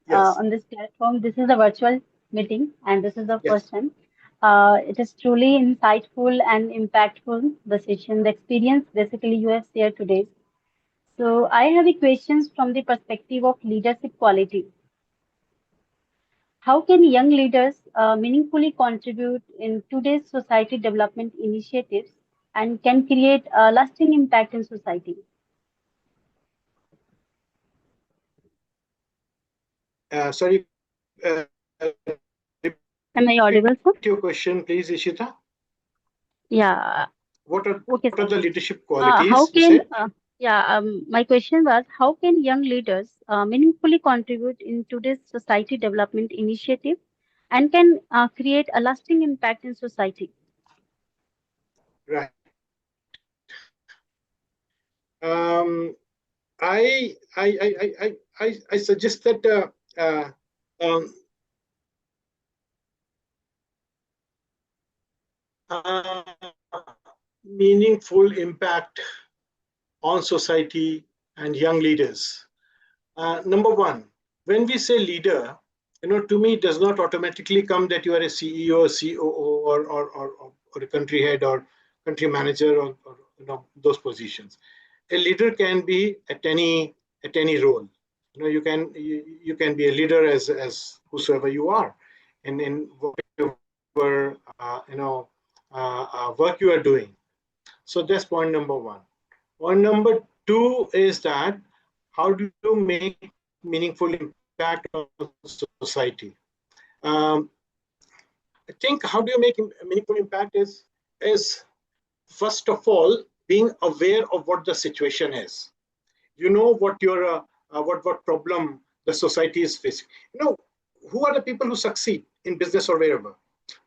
Yes. on this platform, this is a virtual meeting, and this is the Yes. first time. It is truly insightful and impactful, the session, the experience basically you have shared today. So I have a questions from the perspective of leadership quality. How can young leaders meaningfully contribute in today's society development initiatives and can create a lasting impact in society? Sorry, Am I repeat audible, sir? your question, please, Ishita. Yeah, okay, What are sir. the leadership How qualities you can, said? my question was, how can young leaders meaningfully contribute in today's society development initiative and can create a lasting impact in society? Right. I suggest that um, uh, meaningful impact on society and young leaders. Number one, when we say leader, to me, it does not automatically come that you are a CEO, COO, or a country head or country manager, or those positions. A leader can be at any role. You can be a leader as whosoever you are, in whatever work you are doing. So that's point number one. Point number two is that how do you make meaningful impact on society? Um, I think how do you make a meaningful impact is first of all being aware of what the situation is. You know what your what problem the society is facing. Who are the people who succeed in business or wherever?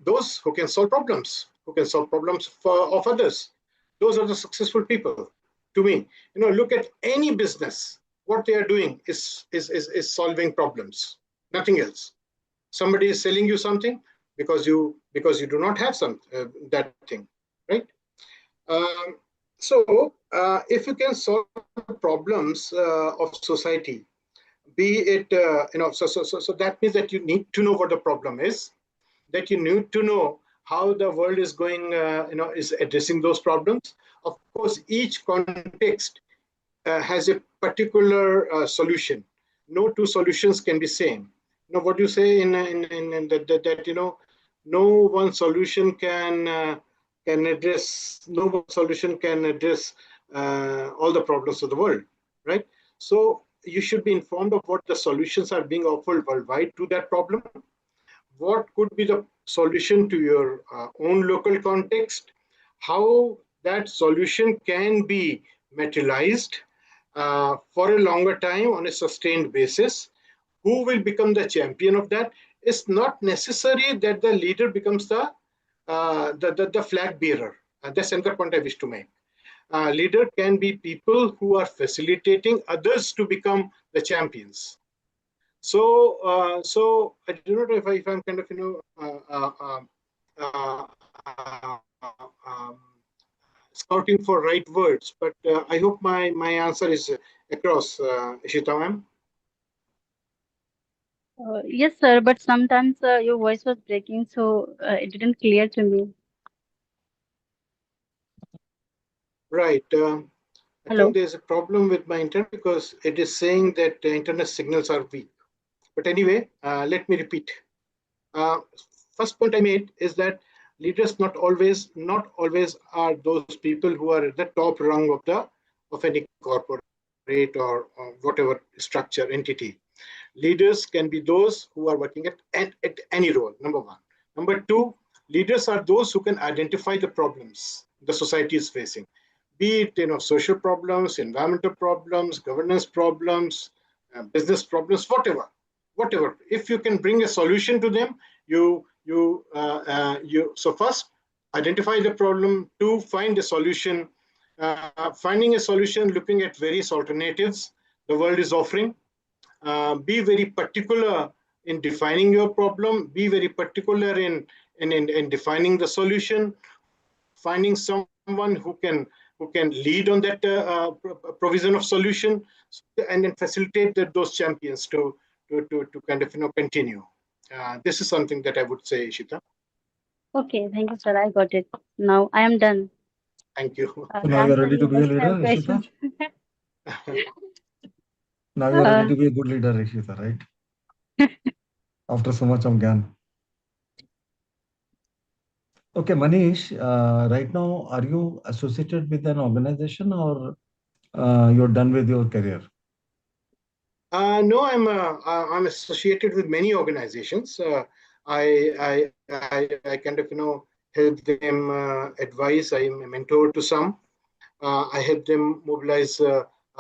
Those who can solve problems, of others. Those are the successful people. To me, look at any business. What they are doing is solving problems, nothing else. Somebody is selling you something because you do not have that thing, right? Um, so if you can solve problems of society, be it so that means that you need to know what the problem is, that you need to know how the world is going, is addressing those problems. Of course, each context has a particular solution. No two solutions can be same. What do you say in that no one solution can address no one solution can address all the problems of the world, right? So you should be informed of what the solutions are being offered worldwide to that problem. What could be the solution to your own local context, how that solution can be materialized for a longer time on a sustained basis, who will become the champion of that. It's not necessary that the leader becomes the flag bearer. That's another point I wish to make. Leader can be people who are facilitating others to become the champions. So I do not know if I'm kind of uh, uh, um, scouting for right words, but I hope my answer is across, Ishita ma'am. Yes, sir, but sometimes your voice was breaking, so it didn't clear to me. Right. I think Hello. there's a problem with my internet because it is saying that the internet signals are weak. But anyway, let me repeat. Uh, First point I made is that leaders not always are those people who are at the top rung of any corporate or whatever structure entity. Leaders can be those who are working at any role, number one. Number two, leaders are those who can identify the problems the society is facing, be it social problems, environmental problems, governance problems, business problems, whatever. If you can bring a solution to them, you so first identify the problem. Two, find a solution. Finding a solution, looking at various alternatives the world is offering. Be very particular in defining your problem. Be very particular in defining the solution. Finding someone who can lead on that provision of solution, and then facilitate those champions to kind of continue. This is something that I would say, Ishita. Okay, thank you, sir. I got it. Now I am done. Thank you. So now you are Ram, sir, ready to you be a must leader, have Ishita? questions. Now you are ready Uh, to be a good leader, Ishita, right? After so much of Gyan. Okay, Manish, right now, are you associated with an organization or you're done with your career? No, I'm associated with many organizations. I kind of help them advise. I am a mentor to some. I help them mobilize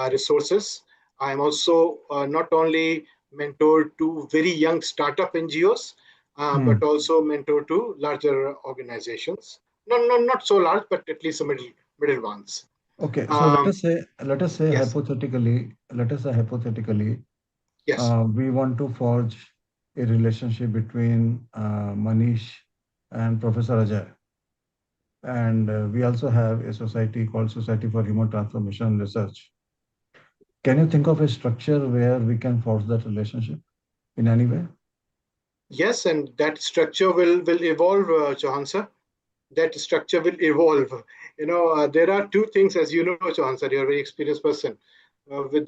resources. I'm also not only mentor to very young startup NGOs, but Hmm. also mentor to larger organizations. Not so large, but at least the middle ones. Okay, so Um, let us say yes, hypothetically, yes. we want to forge a relationship between Manish and Professor Ajay. And we also have a society called Society for Human Transformation and Research. Can you think of a structure where we can forge that relationship in any way? Yes, and that structure will evolve, Chauhan sir. That structure will evolve. There are two things, as you know, Chauhan sir, you're a very experienced person.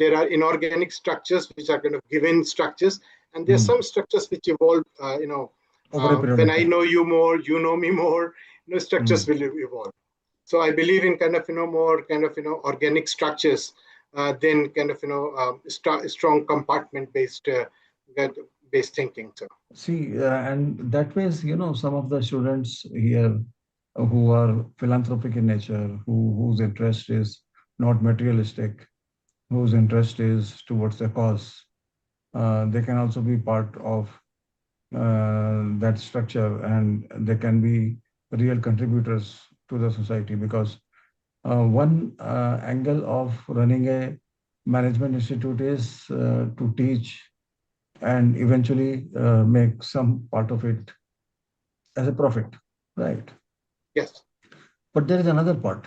There are inorganic structures which are kind of given structures, and there are Hmm. some structures which evolve. Over a period When of I time. know you more, you know me more. Structures Hmm. will evolve. So I believe in kind of more kind of organic structures than kind of strong compartment based thinking. So. See, and that ways, some of the students here who are philanthropic in nature, whose interest is not materialistic, whose interest is towards the cause, they can also be part of that structure, and they can be real contributors to the society because one angle of running a management institute is to teach and eventually make some part of it as a profit, right? Yes. But there is another part,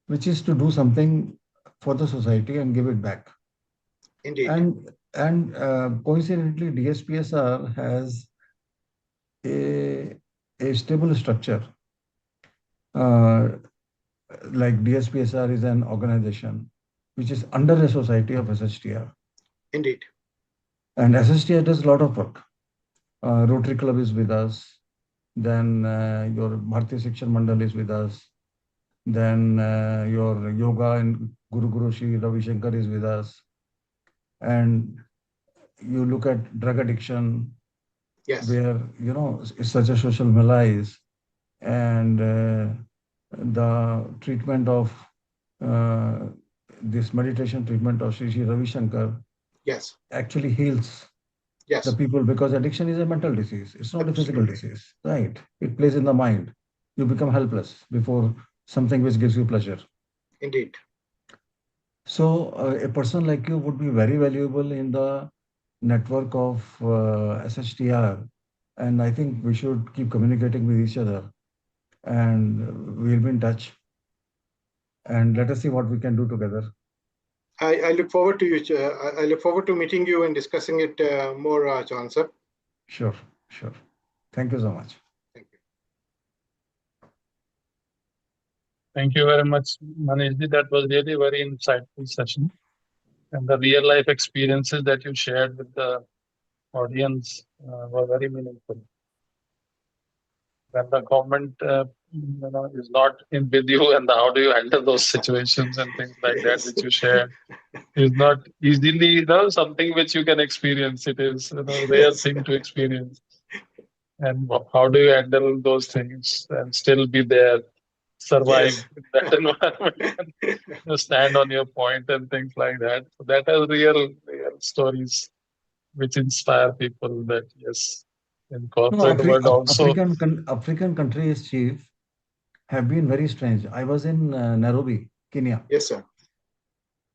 which is to do something for the society and give it back. Indeed. And coincidentally, DSPSR has a, a stable structure. Uh, like DSPSR is an organization which is under a society of SHTR. Indeed. And SHTR does a lot of work. Rotary Club is with us. Then your Bharatiya Shikshan Mandal is with us. Then your yoga and Guru Shri Ravi Shankar is with us. And you look at drug addiction, Yes. where it's such a social malaise, and the treatment of uh, this meditation treatment of Sri Ravi Shankar Yes. actually heals the Yes. people, because addiction is a mental disease. It's not a physical Absolutely. disease, right? It plays in the mind. You become helpless before something which gives you pleasure. Indeed. So a person like you would be very valuable in the network of SHTR, and I think we should keep communicating with each other, and we'll be in touch. And let us see what we can do together. I look forward to you. I look forward to meeting you and discussing it more, John sir. Sure, sure. Thank you so much. Thank you. Thank you very much, Manishji. That was really very insightful session. And the real life experiences that you shared with the audience were very meaningful. When the government is not in with you, and how do you handle those situations and things like that, Yes. which you shared, is not easily something which you can experience. It is rare Yes. thing to experience. And how do you handle those things and still be there, survive Yes. in that environment, and stand on your point and things like that. So that are real stories which inspire people that yes, in No, corporate world also. African countries, chief, have been very strange. I was in Nairobi, Kenya. Yes, sir.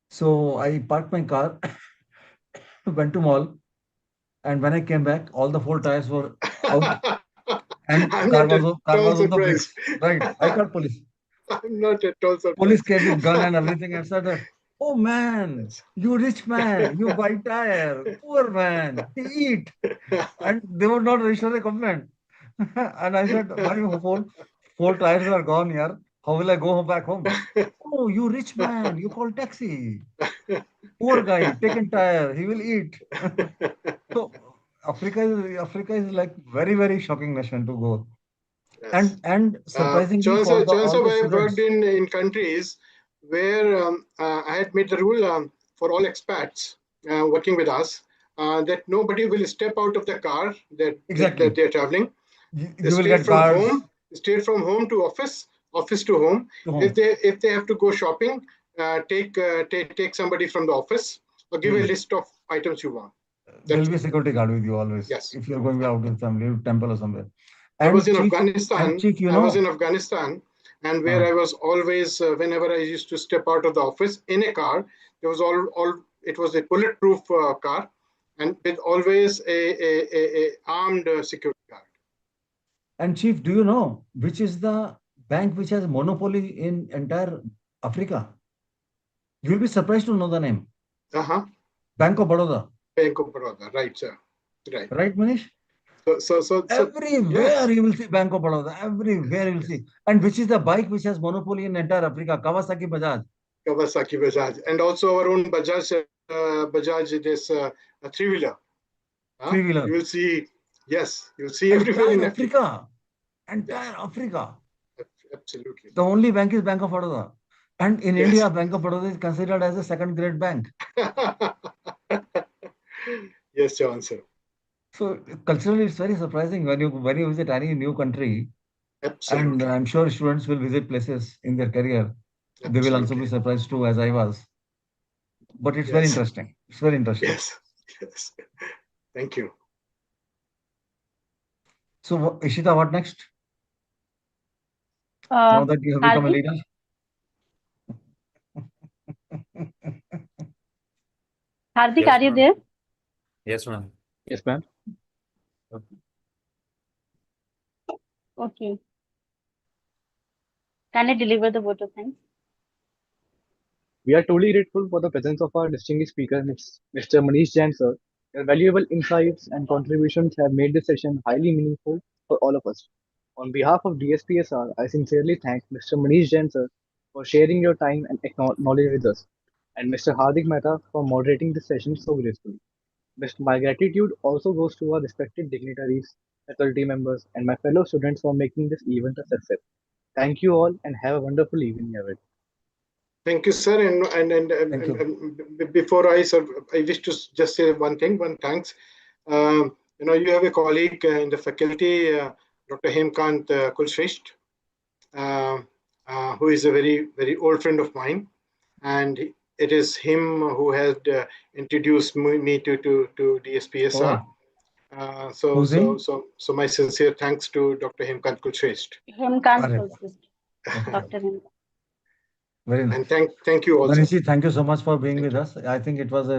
So I parked my car, went to mall, and when I came back, all the four tires were out, and I'm car not was at car all was on the surprised. bricks. Right, I called police. I'm not at all Police surprised. came with gun and everything and said, "Oh man, Yes. you rich man, you buy tire. Poor man, he eat." And they would not register a complaint. And I said, "My four tires are gone here. How will I go back home?" "Oh, you rich man, you call taxi. Poor guy, taken tire, he will eat." So Africa is like very shocking nation to go. Yes. And surprisingly John for sir, the John all sir, the I have worked students. in countries where I had made the rule for all expats working with us that nobody will step out of the car that Exactly. they're traveling. They You will get guards straight from home to office, office to home. to home. If they have to go shopping, take somebody from the office or give a Hmm. list of items you want. There'll That's be a it. security guard with you always Yes. if you're going out with family, temple or somewhere. I was And in chief, Afghanistan. you I was know, in Afghanistan, and where uh, I was always, whenever I used to step out of the office in a car, there was all it was a bulletproof car, and with always a armed security guard. and chief, do you know which is the bank which has monopoly in entire Africa? You'll be surprised to know the name. Uh-huh. Bank of Baroda. Bank of Baroda, right, sir. Right. Right, Manish? So Everywhere yes. you will see Bank of Baroda. Everywhere you will see. And which is the bike which has monopoly in entire Africa? Kawasaki Bajaj. Kawasaki Bajaj, and also our own Bajaj, this a three-wheeler. You Three-wheeler. will see, yes, you'll see everywhere Entire in Africa. Africa. Yes, Entire Africa. absolutely. The only bank is Bank of Baroda. And in Yes. India, Bank of Baroda is considered as a second grade bank. Yes, your answer. So culturally, it's very surprising when you visit any new country, and Absolutely. I'm sure students will visit places in their career. They will also be Absolutely. surprised too, as I was. But it's very Yes. interesting. It's very interesting. Yes. Yes. Thank you. So, Ishita, what next? Uh, Now that you have become a Hardik, leader? Hardik, Yes, are you ma'am. there? Yes, ma'am. Yes, ma'am. Okay. Can I deliver the vote of thanks? We are truly grateful for the presence of our distinguished speaker, Mr. Manish Jain, sir. Your valuable insights and contributions have made this session highly meaningful for all of us. On behalf of DSPSR, I sincerely thank Mr. Manish Jain, sir, for sharing your time and knowledge with us, and Mr. Hardik Mehta for moderating this session so gracefully. My gratitude also goes to our respected dignitaries, faculty members, and my fellow students for making this event a success. Thank you all and have a wonderful evening ahead. Thank you, sir. Thank you. Before I wish to just say one thing, one thanks. You have a colleague in the faculty, Dr. Hemkant Kulshrestha, who is a very, very old friend of mine. And it is him who has introduced me to DSPSR. Who's he? So my sincere thanks to Dr. Hemkant Kulshrestha. Hemkant Arre. Kulshrestha. Okay. Dr. Hemkant. Very And nice. thank you also. Manishi, thank you so much for being with us. I think it was a